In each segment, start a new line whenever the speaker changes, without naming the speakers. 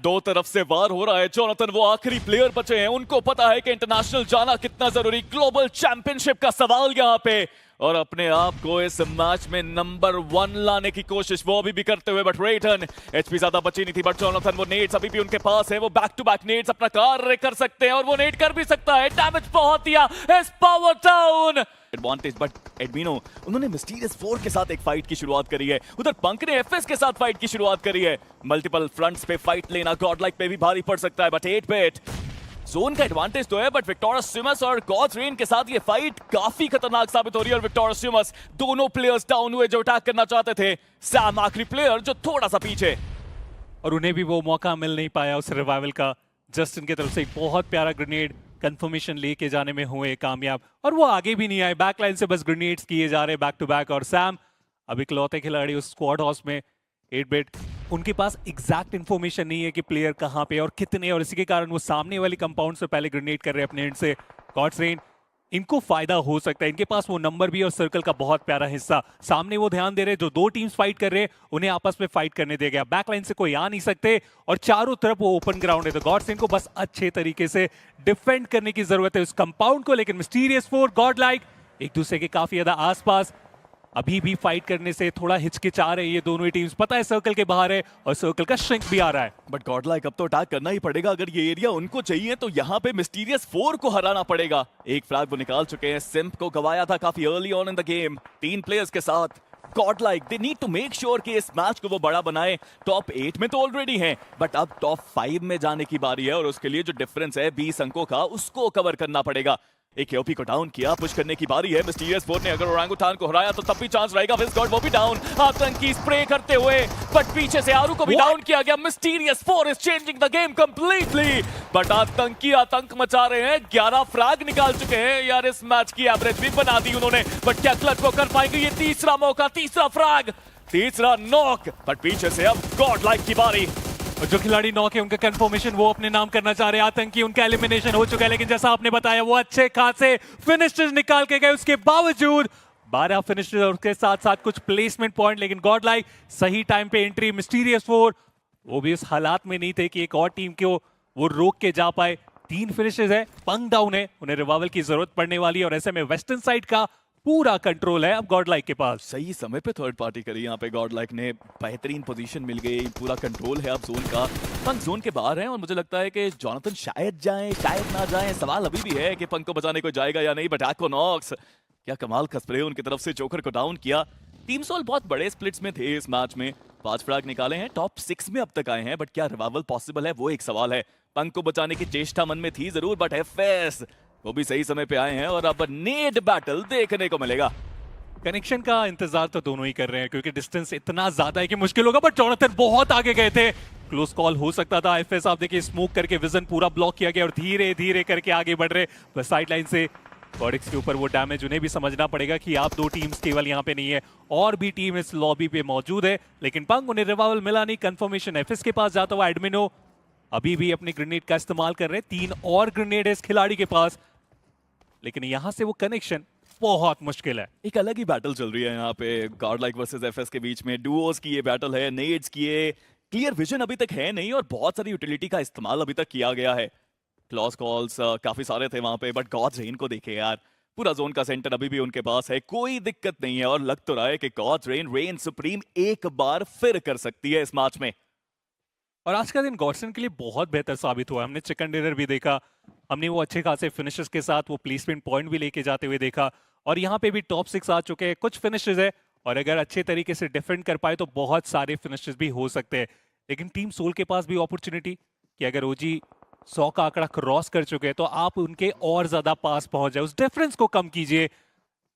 दो तरफ से वार हो रहा है। जोनाथन वो आखिरी प्लेयर बचे हैं, उनको पता है कि इंटरनेशनल जाना कितना जरूरी, ग्लोबल चैंपियनशिप का सवाल यहाँ पे, और अपने आप को इस मैच में नंबर 1 लाने की कोशिश वो अभी भी करते हुए। बट रेटन एचपी ज्यादा बची नहीं थी, बट जोनाथन वो नेट्स अभी भी उनके पास है, वो बैक टू बैक नेट्स अपना कार्य कर सकते हैं और वो नेट कर भी सकता है। डैमेज बहुत दिया इस पावर टाउन एडवांटेज, बट एडमिनो उन्होंने मिस्टीरियस 4 के साथ एक फाइट की शुरुआत करी है, उधर पंक ने एफएस के साथ फाइट की शुरुआत करी है। मल्टीपल फ्रंट्स पे फाइट लेना गॉडलाइक पे भी भारी पड़ सकता है, बट 8-बिट जोन का एडवांटेज तो है, बट विक्टोरियस स्विमर्स और गॉड्स रेन के साथ ये फाइट काफी खतरनाक साबित हो रही है। और विक्टोरियस स्विमर्स दोनों प्लेयर्स डाउन हुए जो अटैक करना चाहते थे, सैम आखिरी प्लेयर जो थोड़ा सा पीछे,
और उन्हें भी वो मौका मिल नहीं पाया उस रिवाइवल का। जस्टिन की तरफ से एक बहुत प्यारा ग्रेनेड कंफर्मेशन लेके जाने में हुए कामयाब, और वो आगे भी नहीं आए, बैकलाइन से बस ग्रेनेड्स किए जा रहे बैक टू बैक। और सैम अभी इकलौते खिलाड़ी उस स्क्वाड हाउस में, 8-बिट उनके पास एग्जैक्ट इन्फॉर्मेशन नहीं है कि प्लेयर कहाँ पे और कितने, और इसी के कारण वो सामने वाली कंपाउंड से पहले ग्रेनेड कर रहे हैं अपने एंड से। गॉड्स रेन इनको फायदा हो सकता है, इनके पास वो नंबर भी और सर्कल का बहुत प्यारा हिस्सा सामने वो ध्यान दे रहे हैं। जो दो टीम्स फाइट कर रहे हैं उन्हें आपस में फाइट करने दे गया, बैकलाइन से कोई आ नहीं सकते और चारों तरफ वो ओपन ग्राउंड है। तो गॉड्स रेन को बस अच्छे तरीके से डिफेंड करने की जरूरत है उस कंपाउंड को। लेकिन मिस्टीरियस 4 गॉडलाइक एक दूसरे के काफी ज्यादा आसपास, अभी भी फाइट करने से थोड़ा हिचकिचा रहे ये दोनों ही टीम्स। पता है सर्कल के बाहर है और सर्कल का श्रिंक भी आ रहा है,
बट गॉडलाइक अब तो अटैक करना ही पड़ेगा। अगर ये एरिया उनको चाहिए तो यहाँ पे मिस्टीरियस 4 को हराना पड़ेगा। एक फ्रैग वो निकाल चुके हैं, सिम्प को गवाया था काफी early on in the game 3 players के साथ। Godlike they need to make sure कि इस मैच को वो बड़ा बनाए। टॉप 8 में तो ऑलरेडी हैं, बट अब टॉप 5 में जाने की बारी है और उसके लिए जो डिफरेंस है 20 अंकों का, उसको कवर करना पड़ेगा। एक एओपी को डाउन किया, पुश करने की बारी है। मिस्टीरियस 4 ने अगर ओरांगुटान को हराया तो तब भी चांस रहेगा। विस्गॉड वो भी डाउन, आतंकी स्प्रे करते हुए, बट पीछे से आरू को भी डाउन किया गया। Mysterious 4 is changing the game completely, but आतंकी आतंक मचा रहे हैं। 11 फ्रैग निकाल चुके हैं यार, इस मैच की एवरेज भी बना दी उन्होंने, बट क्या क्लच को कर पाएंगे? ये तीसरा मौका, तीसरा फ्रैग, तीसरा नॉक, बट पीछे से अब गॉडलाइक की बारी।
और जो खिलाड़ी नॉक है उनका कंफर्मेशन वो अपने नाम करना चाह रहे हैं। आतंकी उनका एलिमिनेशन हो चुका है, लेकिन जैसा आपने बताया वो अच्छे खासे फिनिशर्स निकाल के गए। उसके बावजूद 12 फिनिशर्स और उसके साथ साथ कुछ प्लेसमेंट पॉइंट, लेकिन गॉडलाइक सही टाइम पे एंट्री। मिस्टीरियस 4 वो भी उस हालात में नहीं थे कि एक और टीम को वो रोक के जा पाए। 3 फिनिशर्स है, पंग डाउन है, उन्हें रिवाइवल की जरूरत पड़ने वाली है और ऐसे में वेस्टर्न साइड का पूरा कंट्रोल है अब गॉडलाइक के पास।
सही समय पे थर्ड पार्टी करी यहाँ पे गॉडलाइक ने, बेहतरीन पोजीशन मिल गई, पूरा कंट्रोल है अब जोन का। पंक जोन के बाहर है और मुझे लगता है कि जोनाथन शायद जाए शायद ना जाए, सवाल अभी भी है कि पंक को बचाने को जाएगा या नहीं। बट एक्वानॉक्स क्या कमाल का स्प्रे उनकी तरफ से, जोकर को डाउन किया। टीम सोल बहुत बड़े स्प्लिट्स में थे इस मैच में, 5 फ्रैग निकाले हैं, टॉप 6 में अब तक आए हैं, बट क्या रिवाइवल पॉसिबल है वो एक सवाल है। पंक को बचाने की चेष्टा मन में थी जरूर, बट एफएस वो भी सही समय पे आए हैं और अब नेड बैटल देखने को मिलेगा।
कनेक्शन का इंतजार तो दोनों ही कर रहे हैं क्योंकि डिस्टेंस इतना ज्यादा है कि मुश्किल होगा, बट जोनाथन बहुत आगे गए थे, क्लोज कॉल हो सकता था। एफएस आप देखिए स्मोक करके विजन पूरा ब्लॉक किया गया और धीरे धीरे करके आगे बढ़ रहे बस साइड लाइन से। कॉडिक्स के ऊपर वो डैमेज, उन्हें भी समझना पड़ेगा कि आप 2 टीम्स केवल यहाँ पे नहीं है, और भी टीम इस लॉबी पे मौजूद है। लेकिन पंग उन्हें रिवाइवल मिला नहीं, कंफर्मेशन एफएस के पास जाता हुआ। एडमिनो अभी भी अपने ग्रेनेड का इस्तेमाल कर रहे हैं, 3 और ग्रेनेड है इस खिलाड़ी के पास, लेकिन यहां से वो कनेक्शन बहुत मुश्किल है।
एक अलग ही बैटल चल रही है यहाँ पे गॉडलाइक वर्सेस एफएस के बीच में। डुओस की ये बैटल है, नेड्स की ये क्लियर विजन अभी तक है नहीं और बहुत सारी यूटिलिटी का इस्तेमाल अभी तक किया गया है। क्लॉज कॉल्स काफी सारे थे वहां पे, बट गॉड्स रेन को देखे यार, पूरा जोन का सेंटर अभी भी उनके पास है, कोई दिक्कत नहीं है। और लग तो रहा है कि गॉड्स रेन रेन सुप्रीम एक बार फिर कर सकती है इस मैच में।
और आज का दिन गॉडसन के लिए बहुत बेहतर साबित हुआ। हमने चिकन डिनर भी देखा, हमने वो अच्छे खासे फिनिशर्स के साथ वो प्लेसमेंट पॉइंट भी लेके जाते हुए देखा, और यहाँ पे भी टॉप 6 आ चुके हैं, कुछ फिनिशर्स है, और अगर अच्छे तरीके से डिफेंड कर पाए तो बहुत सारे फिनिशर्स भी हो सकते हैं। लेकिन टीम सोल के पास भी अपॉर्चुनिटी कि अगर ओजी 100 का आंकड़ा क्रॉस कर चुके हैं तो आप उनके और ज्यादा पास पहुंच जाए, उस डिफरेंस को कम कीजिए।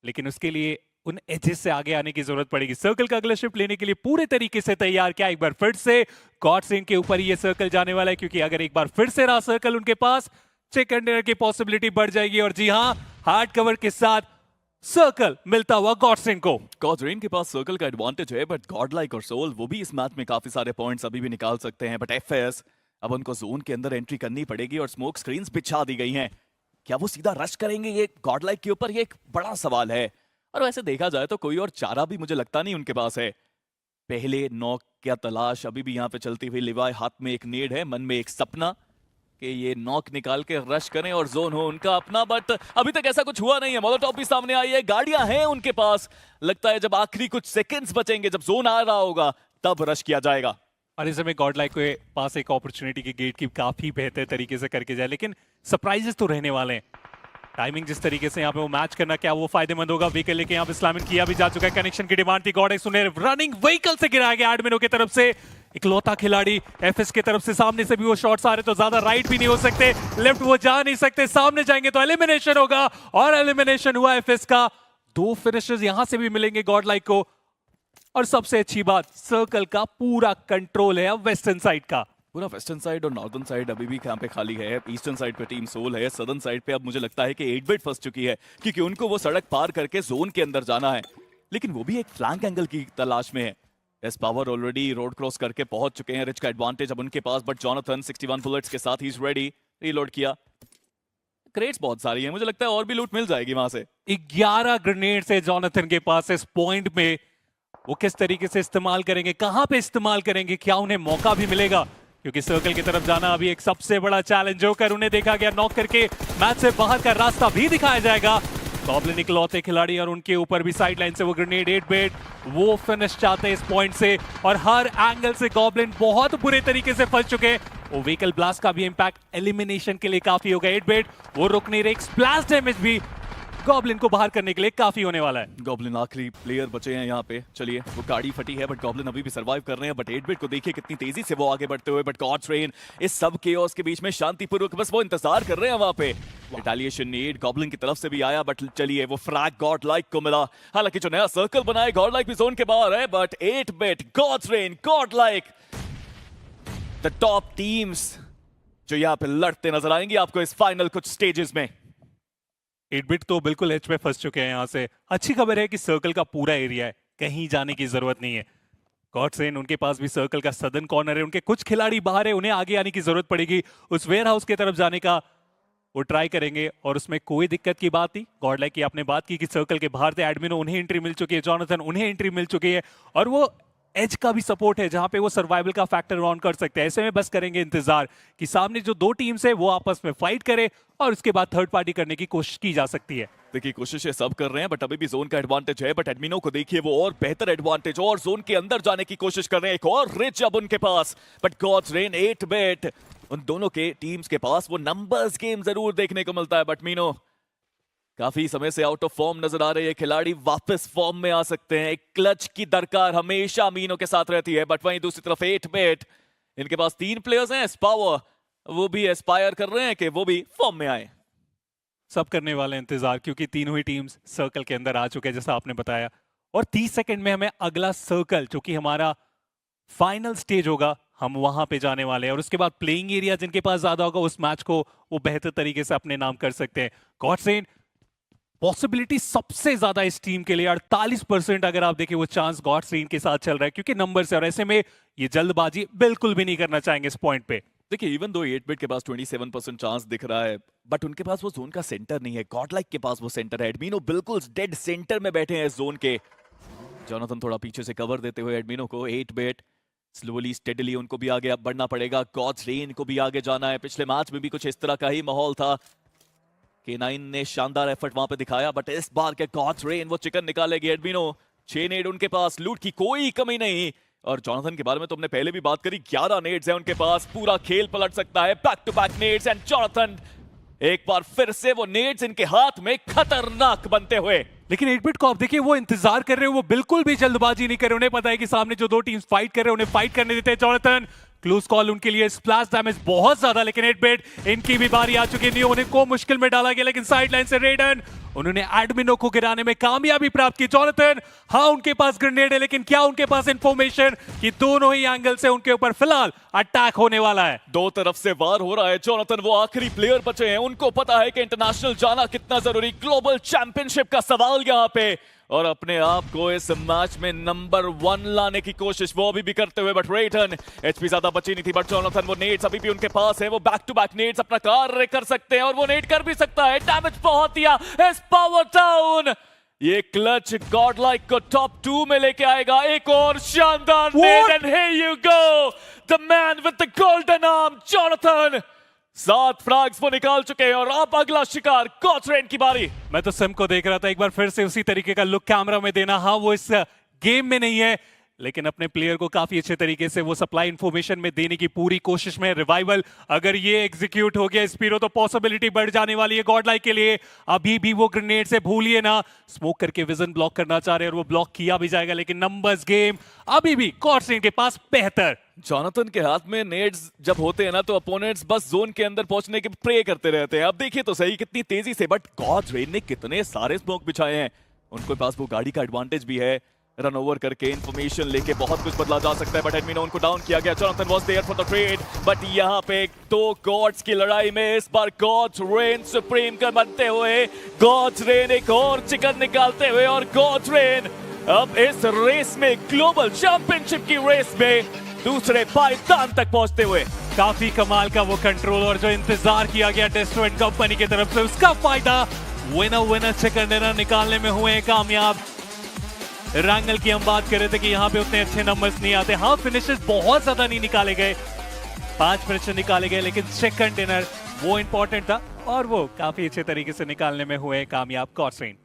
लेकिन उसके लिए उन एजेस से आगे आने की जरूरत पड़ेगी। सर्कल का अगला शिफ्ट लेने के लिए पूरे तरीके से तैयार क्या, एक बार फिर से गॉडसन के ऊपर ये सर्कल जाने वाला है, क्योंकि अगर एक बार फिर से रहा सर्कल उनके पास, चिकन डिनर की पॉसिबिलिटी बढ़ जाएगी। और जी हां, हार्ड कवर के साथ सर्कल मिलता हुआ गॉडसन को।
गॉड्स रेन के पास सर्कल का एडवांटेज है, बट गॉडलाइक और सोल वो भी इस मैच में काफी सारे पॉइंट्स अभी भी निकाल सकते हैं। बट एफएस अब उनको जोन के अंदर एंट्री करनी पड़ेगी और स्मोक स्क्रीन्स बिछा दी गई हैं। क्या वो सीधा रश करेंगे ये गॉडलाइक के ऊपर, ये एक बड़ा सवाल है। और वैसे देखा जाए तो कोई और चारा भी मुझे लगता नहीं उनके पास है। पहले नॉक क्या तलाश अभी भी यहाँ पे चलती हुई। लिवाई हाथ में एक नेड है, मन में एक सपना कि ये नॉक निकाल के रश करें और जोन हो उनका अपना, बट अभी तक ऐसा कुछ हुआ नहीं है। मोलोटॉप भी सामने आई है, गाड़ियां हैं उनके पास। लगता है जब आखिरी कुछ सेकंड्स बचेंगे, जब जोन आ रहा होगा, तब रश किया जाएगा।
और इस समय गॉडलाइक के पास एक अपॉर्चुनिटी की गेट की काफी बेहतर तरीके से करके जाए, लेकिन सरप्राइजेस तो रहने वाले हैं। टाइमिंग जिस तरीके से यहाँ पे वो मैच करना, क्या वो फायदेमंद होगा? व्हीकल लेके यहाँ पे इस्लामिन किया भी जा चुका है, कनेक्शन की डिमांड थी। गॉडेक्स उन्हें रनिंग व्हीकल से गिराया गया एडमिनो की तरफ से। इकलौता खिलाड़ी एफएस की तरफ से, सामने से भी वो शॉट्स आ रहे तो ज्यादा राइट भी नहीं हो सकते, लेफ्ट वो जा नहीं सकते, सामने जाएंगे तो एलिमिनेशन होगा। और एलिमिनेशन हुआ एफएस का। 2 फिनिशर्स यहां से भी मिलेंगे गॉडलाइक को। और सबसे अच्छी बात, सर्कल का पूरा कंट्रोल है अब वेस्टर्न साइड का।
पूरा वेस्टर्न साइड और नॉर्दर्न साइड अभी भी यहाँ पे खाली है। ईस्टर्न साइड पे टीम सोल है, सदर्न साइड पे अब मुझे लगता है कि 8-बिट फंस चुकी है, क्योंकि उनको वो सड़क पार करके जोन के अंदर जाना है, लेकिन वो भी एक फ्लैंक एंगल की तलाश में है। S power already road cross करके पहुंच चुके हैं, रिच का एडवांटेज अब उनके पास, बट जॉनथन 61 बुलेट्स के साथ ही इज रेडी। रीलोड किया, क्रेट्स बहुत सारी है, मुझे लगता है और भी लूट मिल जाएगी वहां से।
11 ग्रेनेड है जॉनथन के पास इस पॉइंट में। वो किस तरीके से इस्तेमाल करेंगे, कहां पे इस्तेमाल करेंगे, क्या उन्हें मौका भी मिलेगा? क्योंकि सर्कल की तरफ जाना अभी एक सबसे बड़ा चैलेंज होकर उन्हें देखा गया। नॉक करके मैच से बाहर का रास्ता भी दिखाया जाएगा। गॉब्लिन इकलौते खिलाड़ी और उनके ऊपर भी साइड लाइन से वो ग्रेनेड 8-बिट, वो फिनिश चाहते हैं इस पॉइंट से। और हर एंगल से गॉब्लिन बहुत बुरे तरीके से फंस चुके हैं। वो व्हीकल ब्लास्ट का भी इंपैक्ट एलिमिनेशन के लिए काफी होगा। 8-बिट वो रुक नहीं रहे, एक स्प्लैश डैमेज भी गॉब्लिन को बाहर करने के लिए काफी होने वाला है।
गॉब्लिन आखिरी प्लेयर बचे हैं यहाँ पे। चलिए, वो गाड़ी फटी है बट गॉब्लिन अभी भी सरवाइव कर रहे हैं। बट 8-बिट को देखिए कितनी तेजी से वो आगे बढ़ते हुए। बट गॉड्स रेन इस सब केओस के बीच में शांतिपूर्वक बस वो इंतजार कर रहे हैं वहां पे। रिटेलिएशन नीड गॉब्लिन की तरफ से भी आया, बट चलिए वो फ्रैग गॉडलाइक को मिला। हालांकि जो नया सर्कल बनाए, गॉडलाइक भी जोन के बाहर है, but eight bit, Gods Reign, Godlike, the top teams जो यहाँ पे लड़ते नजर आएंगी आपको इस फाइनल कुछ स्टेजेस में।
8-बिट तो बिल्कुल एच पे फंस चुके हैं यहाँ से। अच्छी खबर है कि सर्कल का पूरा एरिया है, कहीं जाने की जरूरत नहीं है। गॉडसेन उनके पास भी सर्कल का सदर्न कॉर्नर है, उनके कुछ खिलाड़ी बाहर है, उन्हें आगे आने की जरूरत पड़ेगी। उस वेयर हाउस की तरफ जाने का वो ट्राई करेंगे और उसमें कोई दिक्कत की बात नहीं। गॉडलाइक की आपने बात की कि सर्कल के बाहर थे एडमिनो, उन्हें एंट्री मिल चुकी है, जॉनथन उन्हें एंट्री मिल चुकी है, और वो एज का भी सपोर्ट है जहां पे वो सर्वाइवल का फैक्टर ऑन कर सकते हैं। ऐसे में बस करेंगे इंतजार कि सामने जो 2 टीम्स है वो आपस में फाइट करे और उसके बाद थर्ड पार्टी करने की कोशिश की जा सकती है।
देखिए, कोशिशें सब कर रहे हैं, बट अभी भी जोन का एडवांटेज है। बट एडमिनो को देखिए, वो और बेहतर एडवांटेज और जोन के अंदर जाने की कोशिश कर रहे हैं। एक और रिच अब उनके पास, बट गॉड्स रेन 8-बिट, उन दोनों के टीम्स के पास वो नंबर्स गेम जरूर देखने को मिलता है। बट मीनो काफी समय से आउट ऑफ फॉर्म नजर आ रहे हैं खिलाड़ी, वापस फॉर्म में आ सकते हैं। एक क्लच की दरकार हमेशा मीनो के साथ रहती है। बट वहीं दूसरी तरफ 8-बिट, इनके पास 3 प्लेयर्स हैं। स्पावर वो भी एस्पायर कर रहे हैं कि वो भी फॉर्म में आए।
सब करने वाले इंतजार, क्योंकि तीनों ही टीम्स सर्कल के अंदर आ चुके हैं जैसा आपने बताया। और 30 सेकंड में हमें अगला सर्कल, जो कि हमारा फाइनल स्टेज होगा, हम वहां पे जाने वाले हैं। और उसके बाद प्लेइंग एरिया जिनके पास ज्यादा होगा, उस मैच को वो बेहतर तरीके से अपने नाम कर सकते हैं। गॉडसेन पॉसिबिलिटी सबसे ज्यादा इस टीम के लिए 48% अगर आप देखें वो चांस गॉडसेन के साथ चल रहा है, क्योंकि नंबर से। और ऐसे में ये जल्दबाजी बिल्कुल भी नहीं करना चाहेंगे इस पॉइंट पे।
देखिए, इवन दो 8-बिट के पास 27% चांस दिख रहा है, बट उनके पास वो जोन का सेंटर नहीं है। गॉडलाइक के पास वो सेंटर है। एडमिनो बिल्कुल डेड सेंटर में बैठे हैं इस जोन के। जॉनथन थोड़ा पीछे से कवर देते हुए एडमिनो को। 8-बिट स्लोली स्टेडली उनको भी आगे अब बढ़ना पड़ेगा। गॉड्स रेन को भी आगे जाना है। पिछले मैच में भी कुछ इस तरह का ही माहौल था। K9 ने शानदार एफर्ट वहां पे दिखाया, बट इस बार के गॉड्स रेन वो चिकन निकालेगी। एडमिनो 6 नेड उनके पास, लूट की कोई कमी नहीं। और जॉनथन के बारे में तो हमने पहले भी बात करी, 11 नेड्स हैं उनके पास, पूरा खेल पलट सकता है। Back to back Ned's and Jonathan एक बार फिर से वो नेड्स इनके हाथ में खतरनाक बनते हुए।
लेकिन 8-बिट को आप देखिए, वो इंतजार कर रहे हैं, वो बिल्कुल भी जल्दबाजी नहीं कर रहे। उन्हें पता है कि सामने जो 2 टीम्स फाइट कर रहे हैं उन्हें फाइट करने देते हैं। जॉनथन क्लोज कॉल उनके लिए, स्प्लैश डैमेज बहुत ज्यादा। लेकिन 8-बिट इनकी भी बारी आ चुकी नहीं, उन्हें को मुश्किल में डाला गया। लेकिन साइड लाइन से रेडन, उन्होंने एडमिनो को गिराने में कामयाबी प्राप्त की। जॉनथन, हाँ उनके पास ग्रेनेड है, लेकिन क्या उनके पास इंफॉर्मेशन कि दोनों ही एंगल से उनके ऊपर फिलहाल अटैक होने वाला है।
2 तरफ से वार हो रहा है। जॉनथन वो आखिरी प्लेयर बचे हैं, उनको पता है कि इंटरनेशनल जाना कितना जरूरी, ग्लोबल चैंपियनशिप का सवाल यहाँ पे, और अपने आप को इस मैच में नंबर 1 लाने की कोशिश वो अभी भी करते हुए। बट रेटन एचपी ज्यादा बची नहीं थी, बट जॉनथन वो नेड्स अभी भी उनके पास है। वो बैक टू बैक नेड्स अपना कार्य कर सकते हैं, और वो नेड कर भी सकता है। डैमेज बहुत दिया इस पावर टाउन, ये क्लच गॉडलाइक को टॉप 2 में लेके आएगा। एक और शानदार Ned and here you go, the man with the golden arm Jonathan. 7 frags वो निकाल चुके हैं और अब अगला शिकार कॉचरेन की बारी।
मैं तो सिम को देख रहा था, एक बार फिर से उसी तरीके का लुक कैमरा में देना। हाँ, वो इस गेम में नहीं है, लेकिन अपने प्लेयर को काफी अच्छे तरीके से वो सप्लाई इंफॉर्मेशन में देने की पूरी कोशिश में। रिवाइवल अगर ये एग्जीक्यूट हो गया स्पीरो, तो पॉसिबिलिटी बढ़ जाने वाली है गॉडलाइक के लिए। अभी भी वो ग्रेनेड से भूलिए ना, स्मोक करके विजन ब्लॉक करना चाह रहे हैं और वो ब्लॉक किया भी जाएगा, लेकिन नंबर्स गेम अभी भी कॉर्सरेन के पास बेहतर।
जोनाथन के हाथ में नेड्स जब होते हैं ना, तो अपोनेंट्स बस जोन के अंदर पहुंचने के प्रे करते रहते हैं। अब देखिए तो सही कितनी तेजी से, बट कॉचरेन ने कितने सारे स्मोक बिछाए हैं। उनके पास वो गाड़ी का एडवांटेज भी है, रन ओवर करके इंफॉर्मेशन लेके बहुत कुछ बदला जा सकता है। बट एडमिनो उनको डाउन किया गया। Jonathan was there for the trade, but यहाँ पे 2 गॉड्स की लड़ाई में इस बार कॉचरेन सुप्रीम का बनते हुए, कॉचरेन एक और चिकन निकालते हुए, और कॉचरेन अब इस रेस में, ग्लोबल चैंपियनशिप की रेस में दूसरे पायदान तक पहुंचते हुए।
काफी कमाल का वो कंट्रोल और जो इंतजार किया गया डेस्ट्रो एंड कंपनी की तरफ से, उसका फायदा विनर विनर चिकन डिनर निकालने में हुए कामयाब। रैंगल की हम बात कर रहे थे कि यहाँ पे उतने अच्छे नंबर्स नहीं आते। हाँ, फिनिशेस बहुत ज्यादा नहीं निकाले गए, 5 फिनिशेस निकाले गए, लेकिन चिकन डिनर वो इंपॉर्टेंट था और वो काफी अच्छे तरीके से निकालने में हुए कामयाब कॉर्सरेन।